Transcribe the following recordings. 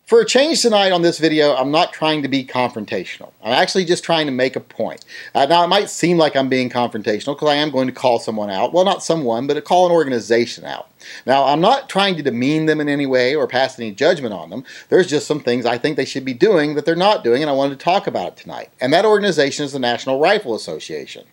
For a change tonight on this video, I'm not trying to be confrontational. I'm actually just trying to make a point. Now, it might seem like I'm being confrontational because I am going to call someone out. Well, not someone, but call an organization out. Now, I'm not trying to demean them in any way or pass any judgment on them. There's just some things I think they should be doing that they're not doing, and I wanted to talk about it tonight. And that organization is the National Rifle Association.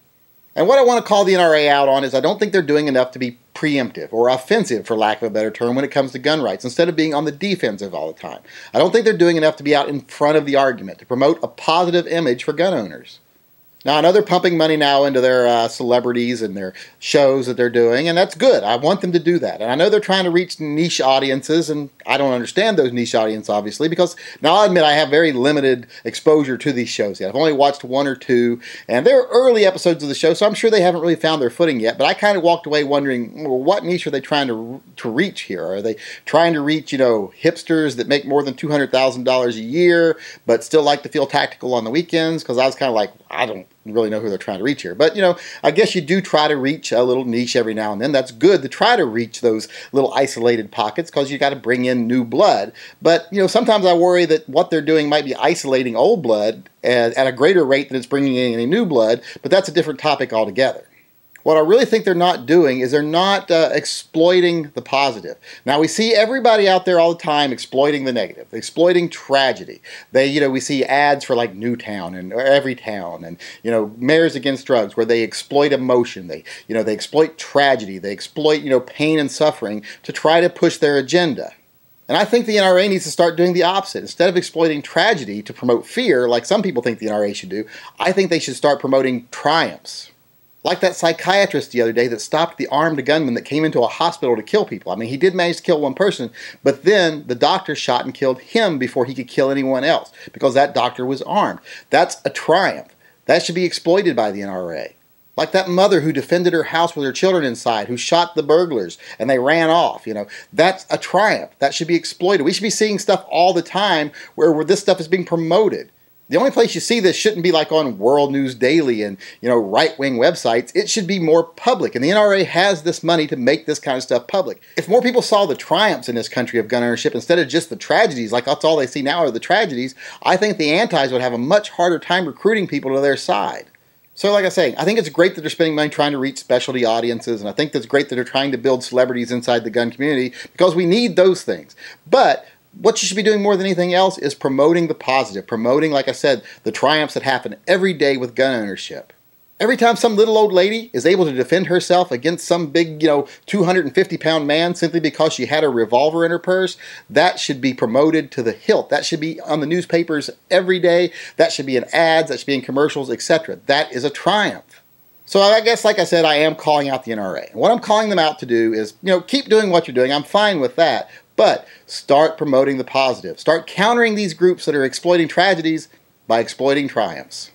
And what I want to call the NRA out on is I don't think they're doing enough to be preemptive or offensive, for lack of a better term, when it comes to gun rights, instead of being on the defensive all the time. I don't think they're doing enough to be out in front of the argument, to promote a positive image for gun owners. Now, I know they're pumping money now into their celebrities and their shows that they're doing, and that's good. I want them to do that. And I know they're trying to reach niche audiences, and I don't understand those niche audiences, obviously, because now I'll admit I have very limited exposure to these shows yet. I've only watched one or two, and they're early episodes of the show, so I'm sure they haven't really found their footing yet. But I kind of walked away wondering, well, what niche are they trying to reach here? Are they trying to reach, hipsters that make more than $200,000 a year, but still like to feel tactical on the weekends? Because I was kind of like, I don't really know who they're trying to reach here. But, I guess you do try to reach a little niche every now and then. That's good to try to reach those little isolated pockets because you got to bring in new blood. But, sometimes I worry that what they're doing might be isolating old blood at a greater rate than it's bringing in any new blood, but that's a different topic altogether. What I really think they're not doing is they're not exploiting the positive. Now, we see everybody out there all the time exploiting the negative, exploiting tragedy. We see ads for like Newtown and Everytown and, Mayors Against Drugs, where they exploit emotion. They exploit tragedy. They exploit, pain and suffering to try to push their agenda. And I think the NRA needs to start doing the opposite. Instead of exploiting tragedy to promote fear, like some people think the NRA should do, I think they should start promoting triumphs. Like that psychiatrist the other day that stopped the armed gunman that came into a hospital to kill people. I mean, he did manage to kill one person, but then the doctor shot and killed him before he could kill anyone else because that doctor was armed. That's a triumph. That should be exploited by the NRA. Like that mother who defended her house with her children inside, who shot the burglars and they ran off. That's a triumph. That should be exploited. We should be seeing stuff all the time where this stuff is being promoted. The only place you see this shouldn't be like on World News Daily and, right-wing websites. It should be more public. And the NRA has this money to make this kind of stuff public. If more people saw the triumphs in this country of gun ownership instead of just the tragedies, like that's all they see now are the tragedies, I think the antis would have a much harder time recruiting people to their side. So like I say, I think it's great that they're spending money trying to reach specialty audiences, and I think it's great that they're trying to build celebrities inside the gun community because we need those things. But what you should be doing more than anything else is promoting the positive, promoting, like I said, the triumphs that happen every day with gun ownership. Every time some little old lady is able to defend herself against some big, 250-pound man simply because she had a revolver in her purse, that should be promoted to the hilt. That should be on the newspapers every day. That should be in ads. That should be in commercials, etc. That is a triumph. So I guess, like I said, I am calling out the NRA. And what I'm calling them out to do is, keep doing what you're doing. I'm fine with that. But start promoting the positive. Start countering these groups that are exploiting tragedies by exploiting triumphs.